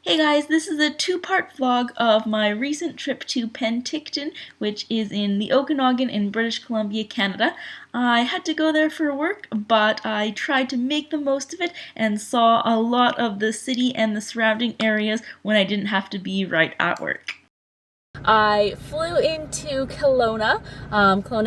Hey guys, this is a two-part vlog of my recent trip to Penticton, which is in the Okanagan in British Columbia, Canada. I had to go there for work, but I tried to make the most of it and saw a lot of the city and the surrounding areas when I didn't have to be right at work. I flew into Kelowna,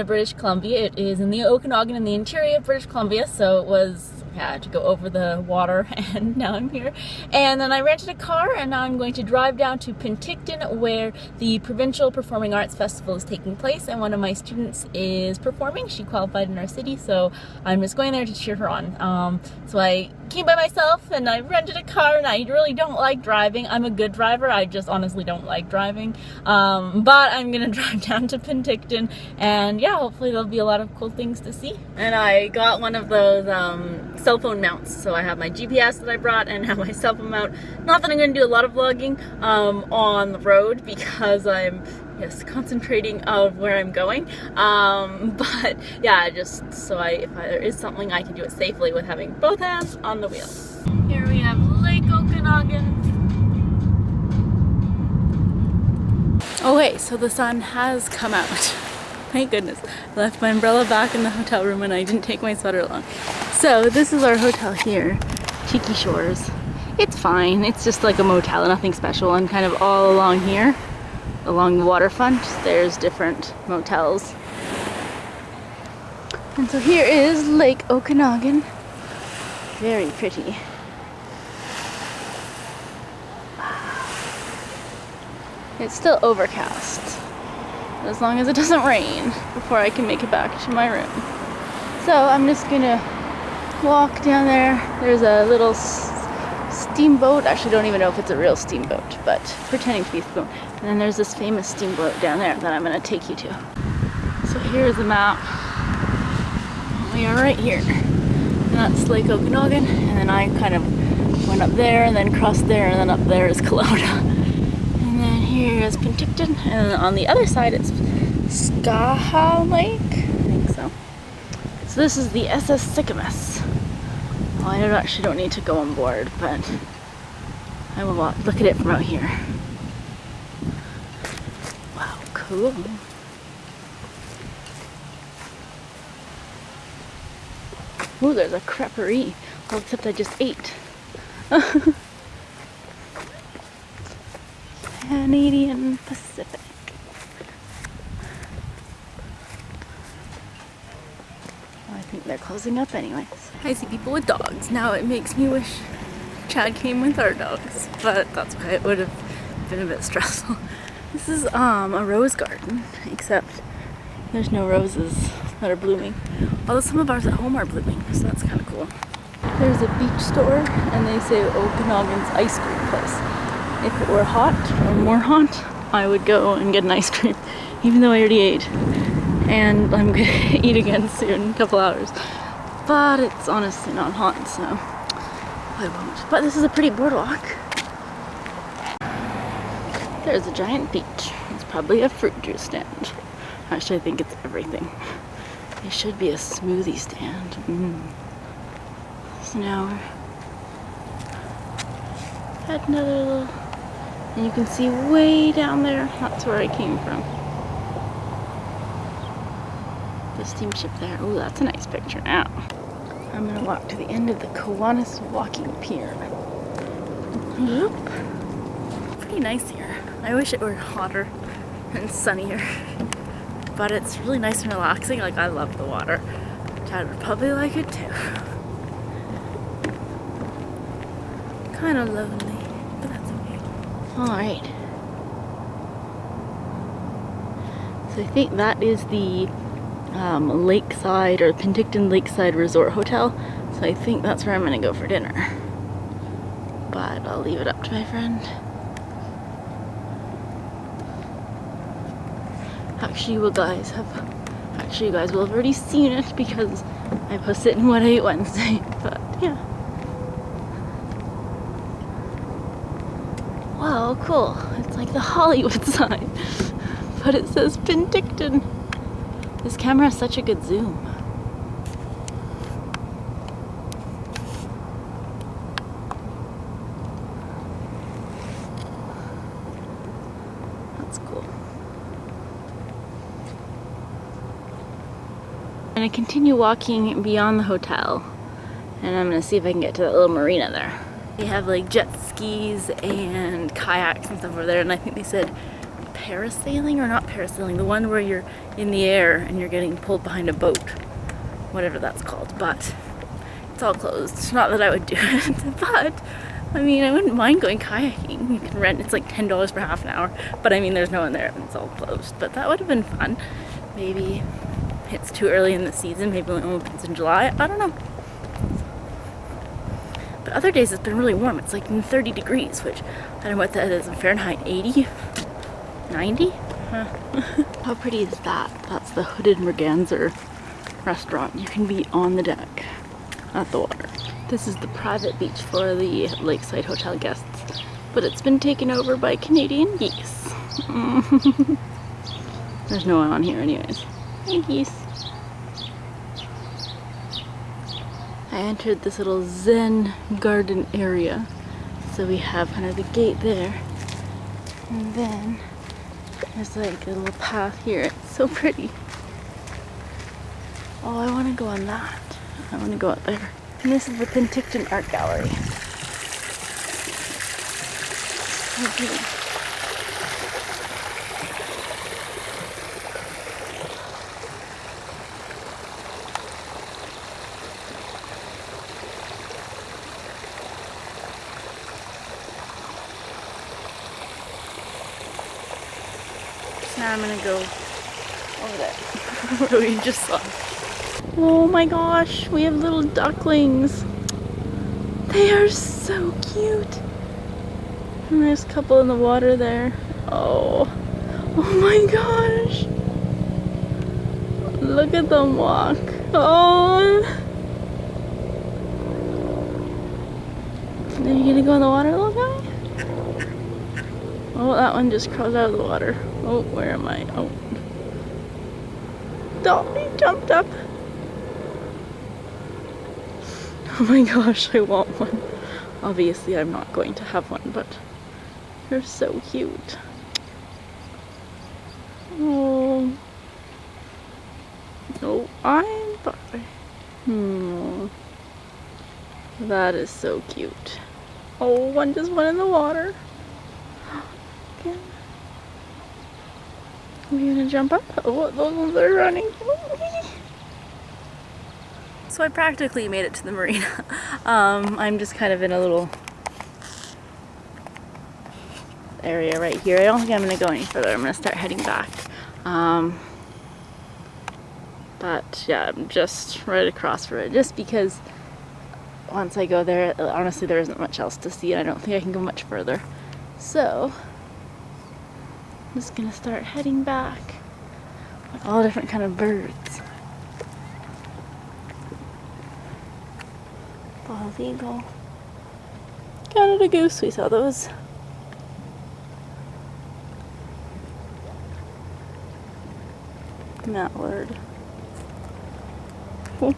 British Columbia. It is in the Okanagan in the interior of British Columbia, so it was, I had to go over the water and now I'm here. And then I rented a car and now I'm going to drive down to Penticton where the Provincial Performing Arts Festival is taking place and one of my students is performing. She qualified in our city, so I'm just going there to cheer her on. So I came by myself and I rented a car and I really don't like driving. I'm a good driver, I just honestly don't like driving. But I'm gonna drive down to Penticton and yeah, hopefully there'll be a lot of cool things to see. And I got one of those cell phone mounts, so I have my GPS that I brought and have my cell phone mount. Not that I'm gonna do a lot of vlogging on the road because I'm concentrating of where I'm going, but yeah, just so if there is something I can do it safely with having both hands on the wheel. Here we have Lake Okanagan. Okay, so the sun has come out. Thank goodness. I left my umbrella back in the hotel room and I didn't take my sweater along. So this is our hotel here, Cheeky Shores. It's fine, it's just like a motel, nothing special, and kind of all along here, along the waterfront, there's different motels. And so here is Lake Okanagan. Very pretty. It's still overcast, as long as it doesn't rain before I can make it back to my room. So I'm just gonna walk down there. There's a little steamboat. Actually, don't even know if it's a real steamboat, but pretending to be a steamboat. And then there's this famous steamboat down there that I'm gonna take you to. So here's the map. We are right here. And that's Lake Okanagan. And then I kind of went up there and then crossed there and then up there is Kelowna. And then here is Penticton. And then on the other side it's Skelly Lake. I think so. So this is the SS Sycamus. Well, I actually don't need to go on board, but I will look at it from out here. Wow, cool. Ooh, there's a creperie. Well, except I just ate. Canadian Pacific. Well, I think they're closing up anyways. I see people with dogs. Now it makes me wish Chad came with our dogs, but that's okay. It would have been a bit stressful. This is a rose garden, except there's no roses that are blooming. Although some of ours at home are blooming, so that's kind of cool. There's a beach store, and they say Okanagan's ice cream place. If it were hot, or more hot, I would go and get an ice cream, even though I already ate. And I'm gonna eat again soon, in a couple hours. But it's honestly not hot, so I won't. But this is a pretty boardwalk. There's a giant beach. It's probably a fruit juice stand. Actually, I think it's everything. It should be a smoothie stand. So now we're at another little, and you can see way down there, that's where I came from. The steamship there. Oh, that's a nice picture now. I'm gonna walk to the end of the Kiwanis walking pier. Yep. Pretty nice here. I wish it were hotter and sunnier. But it's really nice and relaxing. Like, I love the water. Chad would probably like it too. Kind of lonely, but that's okay. Alright. So I think that is the lakeside, or Penticton Lakeside Resort Hotel. So I think that's where I'm gonna go for dinner. But I'll leave it up to my friend. Actually, you guys will have already seen it because I posted in What I Ate Wednesday. But yeah. Wow, cool. It's like the Hollywood sign. But it says Penticton. This camera has such a good zoom. That's cool. I'm gonna continue walking beyond the hotel, and I'm gonna see if I can get to that little marina there. They have like jet skis and kayaks and stuff over there, and I think they said parasailing, or not parasailing, the one where you're in the air and you're getting pulled behind a boat, whatever that's called, but it's all closed. Not that I would do it, but I mean, I wouldn't mind going kayaking. You can rent, it's like $10 for half an hour, but I mean, there's no one there and it's all closed, but that would have been fun. Maybe it's too early in the season, maybe it only opens in July, I don't know. But other days it's been really warm. It's like 30 degrees, which I don't know what that is in Fahrenheit, 80? 90? How pretty is that? That's the Hooded Merganser restaurant. You can be on the deck at the water. This is the private beach for the Lakeside Hotel guests, but it's been taken over by Canadian geese. There's no one on here anyways. Hey geese. I entered this little Zen garden area. So we have kind of the gate there, and then there's like a little path here. It's so pretty. Oh, I want to go on that. I want to go out there. And this is the Penticton Art Gallery. Okay. Now I'm gonna go over there where we just saw. Oh my gosh, we have little ducklings. They are so cute. And there's a couple in the water there. Oh my gosh. Look at them walk. Oh. Are you gonna go in the water, little guy? Oh, that one just crawled out of the water. Oh, where am I? Oh. Dolly jumped up. Oh my gosh, I want one. Obviously, I'm not going to have one, but they're so cute. Oh. Oh, I'm sorry. That is so cute. Oh, one just went in the water. Again. Are you gonna jump up? Oh, those ones are running. So I practically made it to the marina. I'm just kind of in a little area right here. I don't think I'm gonna go any further. I'm gonna start heading back. But yeah, I'm just right across from it, just because once I go there, honestly, there isn't much else to see, and I don't think I can go much further. So I'm just gonna start heading back with all different kind of birds. Bald eagle, Canada goose, we saw those. Mallard. Cool.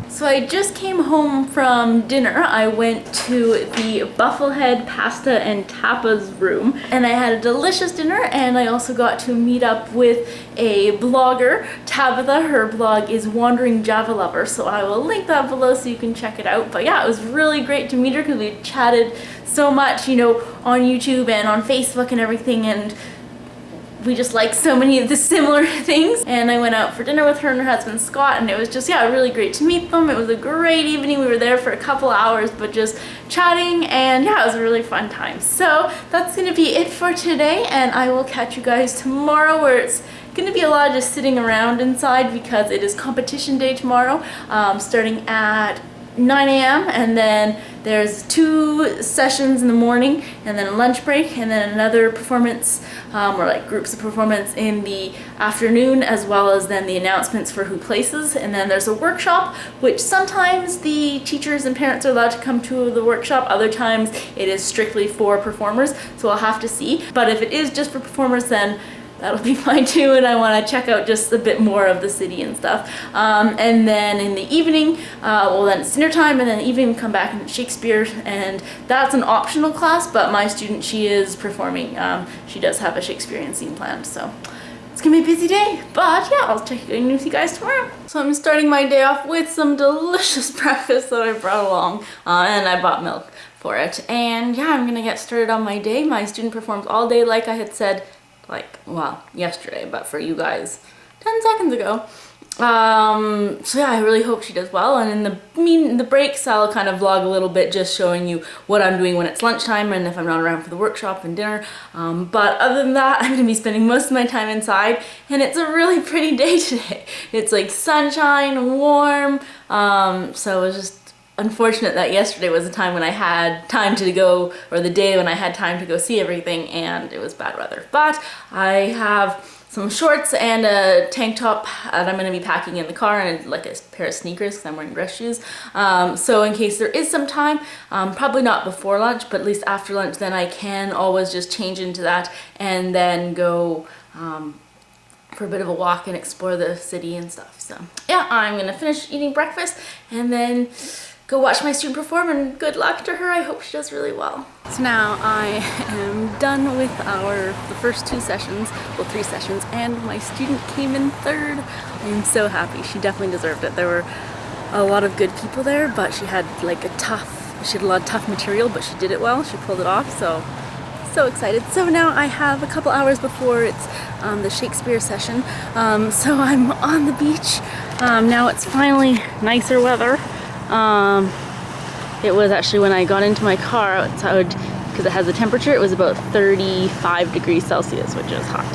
So I just came home from dinner. I went to the Bufflehead Pasta and Tapas room, and I had a delicious dinner, and I also got to meet up with a blogger, Tabitha. Her blog is Wandering Java Lover, so I will link that below so you can check it out. But yeah, it was really great to meet her because we chatted so much, you know, on YouTube and on Facebook and everything, and we just like so many of the similar things. And I went out for dinner with her and her husband Scott, and it was just, yeah, really great to meet them. It was a great evening. We were there for a couple hours, but just chatting, and yeah, it was a really fun time. So that's gonna be it for today, and I will catch you guys tomorrow, where it's gonna be a lot of just sitting around inside because it is competition day tomorrow, starting at 9 a.m. and then there's 2 sessions in the morning and then a lunch break and then another performance or like groups of performance in the afternoon, as well as then the announcements for who places. And then there's a workshop, which sometimes the teachers and parents are allowed to come to the workshop, other times it is strictly for performers, so I'll have to see. But if it is just for performers, then that'll be fine too, and I want to check out just a bit more of the city and stuff. And then in the evening, well then it's dinner time, and then in the evening come back and Shakespeare, and that's an optional class, but my student, she is performing. She does have a Shakespearean scene planned, so it's gonna be a busy day, but yeah, I'll check in with you guys tomorrow. So I'm starting my day off with some delicious breakfast that I brought along, and I bought milk for it. And yeah, I'm gonna get started on my day. My student performs all day, like I had said, well, yesterday, but for you guys, 10 seconds ago. So yeah, I really hope she does well, and in the breaks I'll kind of vlog a little bit, just showing you what I'm doing when it's lunchtime and if I'm not around for the workshop and dinner. But other than that, I'm gonna be spending most of my time inside, and it's a really pretty day today. It's like sunshine, warm, so it was just unfortunate that yesterday was the time when I had time to go, or the day when I had time to go see everything, and it was bad weather. But I have some shorts and a tank top that I'm going to be packing in the car, and like a pair of sneakers because I'm wearing dress shoes. So in case there is some time, probably not before lunch, but at least after lunch, then I can always just change into that and then go for a bit of a walk and explore the city and stuff. So yeah, I'm going to finish eating breakfast and then go watch my student perform, and good luck to her. I hope she does really well. So now I am done with the first 2 sessions, well 3 sessions, and my student came in 3rd. I am so happy. She definitely deserved it. There were a lot of good people there, but she had like she had a lot of tough material, but she did it well. She pulled it off, so excited. So now I have a couple hours before it's the Shakespeare session. So I'm on the beach. Now it's finally nicer weather. It was actually, when I got into my car outside, because it has a temperature, it was about 35 degrees Celsius, which is hot.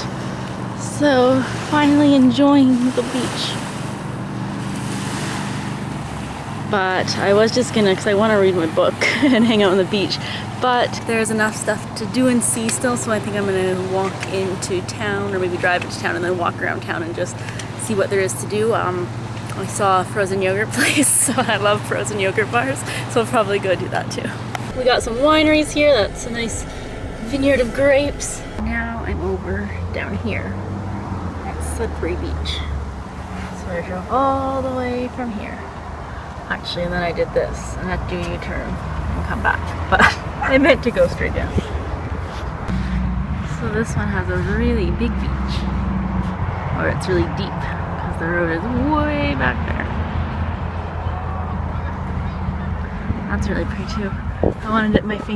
So finally enjoying the beach. But I was just gonna, because I want to read my book and hang out on the beach, but there's enough stuff to do and see still, so I think I'm gonna walk into town, or maybe drive into town and then walk around town and just see what there is to do. I saw a frozen yogurt place, so I love frozen yogurt bars, so I'll probably go do that too. We got some wineries here. That's a nice vineyard of grapes. Now I'm over down here at Sudbury Beach. So I drove all the way from here. Actually, and then I did this, and had to do a U-turn and come back, but I meant to go straight down. So this one has a really big beach, or it's really deep. The road is way back there. That's really pretty too. I want to dip my feet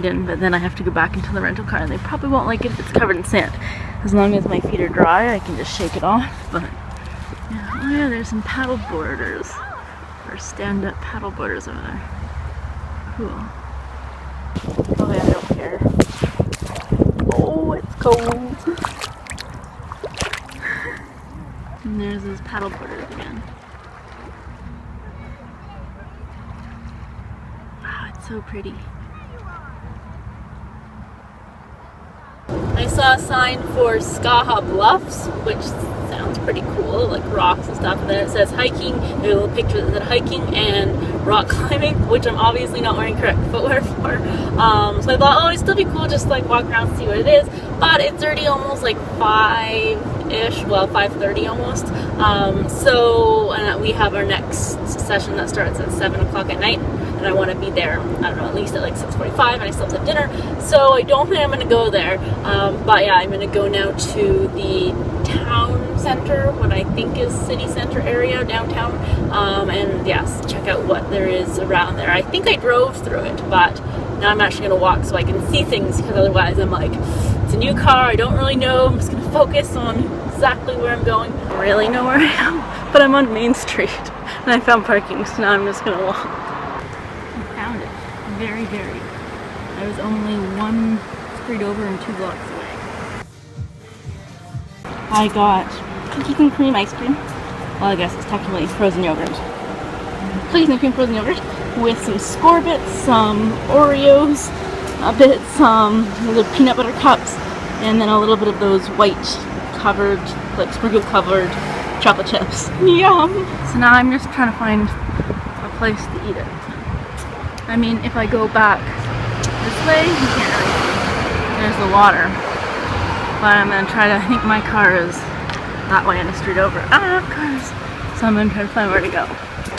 in, but then I have to go back into the rental car, and they probably won't like it if it's covered in sand. As long as my feet are dry, I can just shake it off. But yeah, oh yeah, there's some paddle boarders, or stand-up paddle boarders over there. Cool. Oh yeah, I don't care. Oh, it's cold. And there's those paddle boarders again. Wow, it's so pretty. I saw a sign for Skaha Bluffs, which sounds pretty cool, like rocks and stuff. And then it says hiking. There's a little picture that said hiking and rock climbing, which I'm obviously not wearing correct footwear for. So I thought, oh, it'd still be cool just to like walk around and see what it is. But it's already almost like 5-ish, well 5:30 almost. So we have our next session that starts at 7 o'clock at night. And I want to be there, I don't know, at least at like 6:45, and I still have to have dinner, so I don't think I'm going to go there, but yeah, I'm going to go now to the town center, what I think is city center area, downtown, and yes, check out what there is around there. I think I drove through it, but now I'm actually going to walk so I can see things, because otherwise I'm like, it's a new car, I don't really know, I'm just going to focus on exactly where I'm going. I don't really know where I am, but I'm on Main Street, and I found parking, so now I'm just going to walk. Very, very. I was only 1 street over and 2 blocks away. I got cookies and cream ice cream. Well, I guess it's technically frozen yogurt. Cookies and cream frozen yogurt with some Scorbits, some Oreos, a bit some little peanut butter cups, and then a little bit of those white covered, like sprinkle covered chocolate chips. Yum! So now I'm just trying to find a place to eat it. I mean, if I go back this way, you can't really see. There's the water. But I'm gonna try to, I think my car is that way in the street over. I don't have cars. So I'm gonna try to find where to go.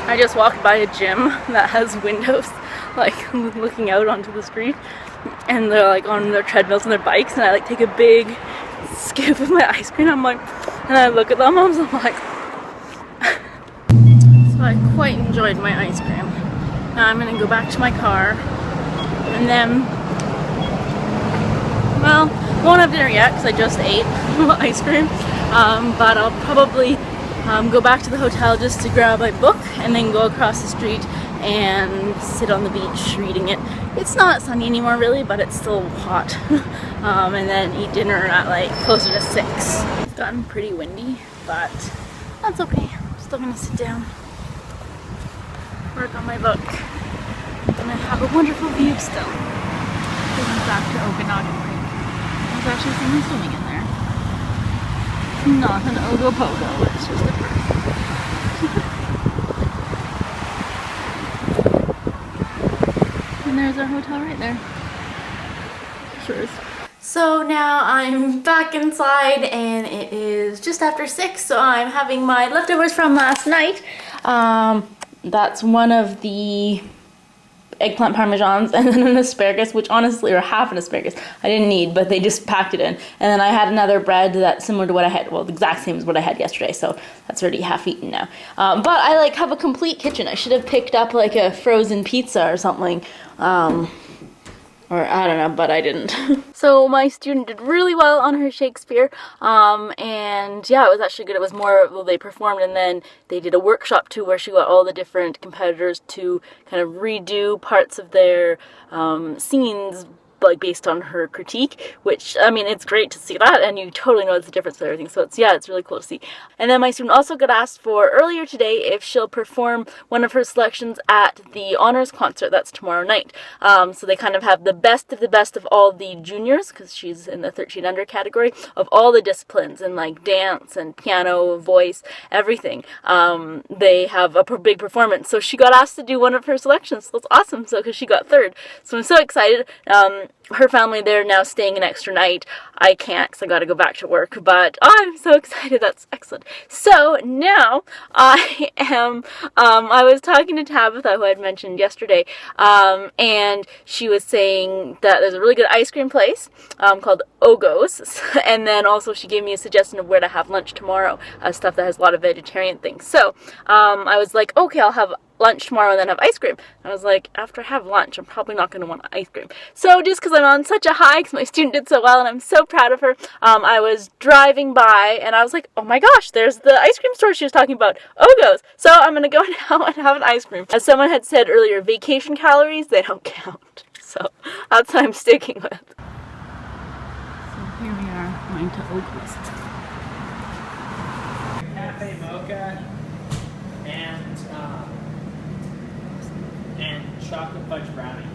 I just walked by a gym that has windows, like looking out onto the street. And they're like on their treadmills and their bikes, and I like take a big scoop of my ice cream. I'm like, and I look at them, I'm like, so I quite enjoyed my ice cream. Now I'm gonna go back to my car, and then, well, I won't have dinner yet because I just ate ice cream. But I'll probably go back to the hotel just to grab my book, and then go across the street and sit on the beach reading it. It's not sunny anymore really, but it's still hot. And then eat dinner at like closer to 6. It's gotten pretty windy, but that's okay. I'm still gonna sit down, work on my book, and I have a wonderful view still. Going back to Okanagan Lake. There's actually someone swimming in there. It's not an Ogopogo, it's just a bird. And there's our hotel right there. Sure is. So now I'm back inside and it is just after 6, so I'm having my leftovers from last night. That's one of the eggplant parmesans and then an asparagus, which honestly, or half an asparagus, I didn't need, but they just packed it in. And then I had another bread that's similar to what I had, well, the exact same as what I had yesterday, so that's already half eaten now. But I like have a complete kitchen. I should have picked up like a frozen pizza or something. Or I don't know, but I didn't. So my student did really well on her Shakespeare, and yeah, it was actually good. It was more, well, they performed and then they did a workshop too where she got all the different competitors to kind of redo parts of their scenes, like based on her critique, which, I mean, it's great to see that, and you totally know it's the difference with everything, so it's, yeah, it's really cool to see. And then my student also got asked for earlier today if she'll perform one of her selections at the honors concert that's tomorrow night. So they kind of have the best of all the juniors, because she's in the 13 under category, of all the disciplines, and like dance and piano, voice, everything. They have a big performance, so she got asked to do one of her selections, so that's awesome, so because she got 3rd, so I'm so excited. Her family, they're now staying an extra night. I can't because I got to go back to work, but I'm so excited. That's excellent. So now I am, I was talking to Tabitha, who I had mentioned yesterday, and she was saying that there's a really good ice cream place called Ogo's, and then also she gave me a suggestion of where to have lunch tomorrow, stuff that has a lot of vegetarian things. So I was like, okay, I'll have lunch tomorrow and then have ice cream. And I was like, after I have lunch, I'm probably not going to want ice cream. So just because I'm on such a high, because my student did so well and I'm so proud of her, I was driving by and I was like, oh my gosh, there's the ice cream store she was talking about, Ogo's. So I'm going to go now and have an ice cream. As someone had said earlier, vacation calories, they don't count. So that's what I'm sticking with. So here we are going to Ogo's. Cafe mocha and chocolate fudge brownie.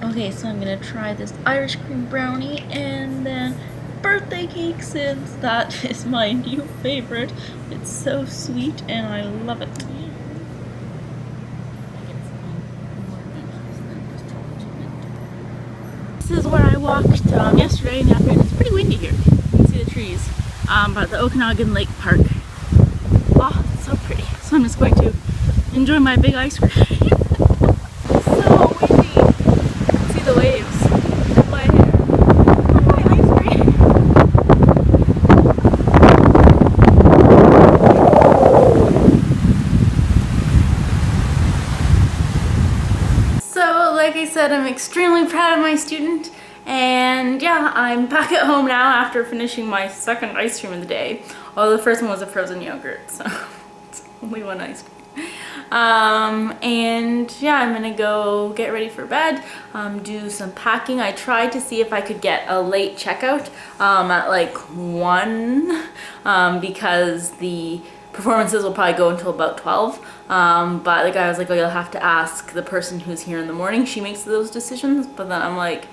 Okay, so I'm gonna try this Irish cream brownie and then birthday cake, since that is my new favorite. It's so sweet and I love it. This is where I walked yesterday in the afternoon. It's pretty windy here. You can see the trees. But the Okanagan Lake Park. Oh, it's so pretty. So I'm just going to enjoy my big ice cream. It's so windy. See the waves. My hair. My ice cream. So, like I said, I'm extremely proud of my student. And yeah, I'm back at home now after finishing my 2nd ice cream of the day. Although the first one was a frozen yogurt, so it's only 1 ice cream. And yeah, I'm gonna go get ready for bed, do some packing. I tried to see if I could get a late checkout at like 1 because the performances will probably go until about 12. But the guy was like, oh, you'll have to ask the person who's here in the morning. She makes those decisions. But then I'm like,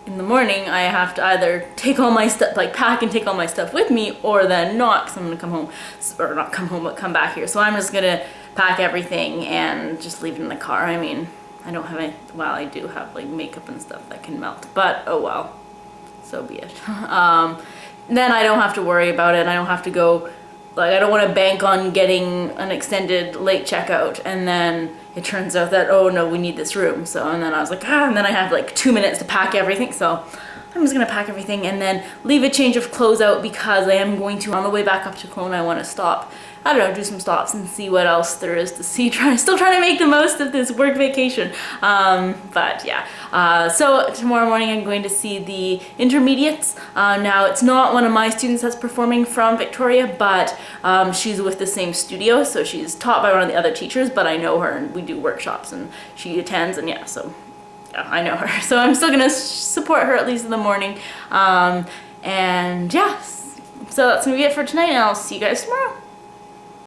in the morning I have to either take all my stuff, like pack and take all my stuff with me, or then not, because I'm gonna come home, or not come home, but come back here. So I'm just gonna pack everything and just leave it in the car. I mean, I don't have any, well, I do have like makeup and stuff that can melt, but oh well, so be it. Then I don't have to worry about it. I don't have to go, like, I don't want to bank on getting an extended late checkout and then it turns out that, oh no, we need this room. So, and then I was like, and then I have like 2 minutes to pack everything. So I'm just gonna pack everything and then leave a change of clothes out because I am going to, on the way back up to Kelowna, I want to stop, I don't know, do some stops and see what else there is to see. Still trying to make the most of this work vacation. But yeah, so tomorrow morning I'm going to see the intermediates. Now it's not one of my students that's performing from Victoria, but she's with the same studio, so she's taught by one of the other teachers, but I know her and we do workshops and she attends, and yeah, so yeah, I know her. So I'm still gonna support her at least in the morning. And yeah, so that's gonna be it for tonight and I'll see you guys tomorrow.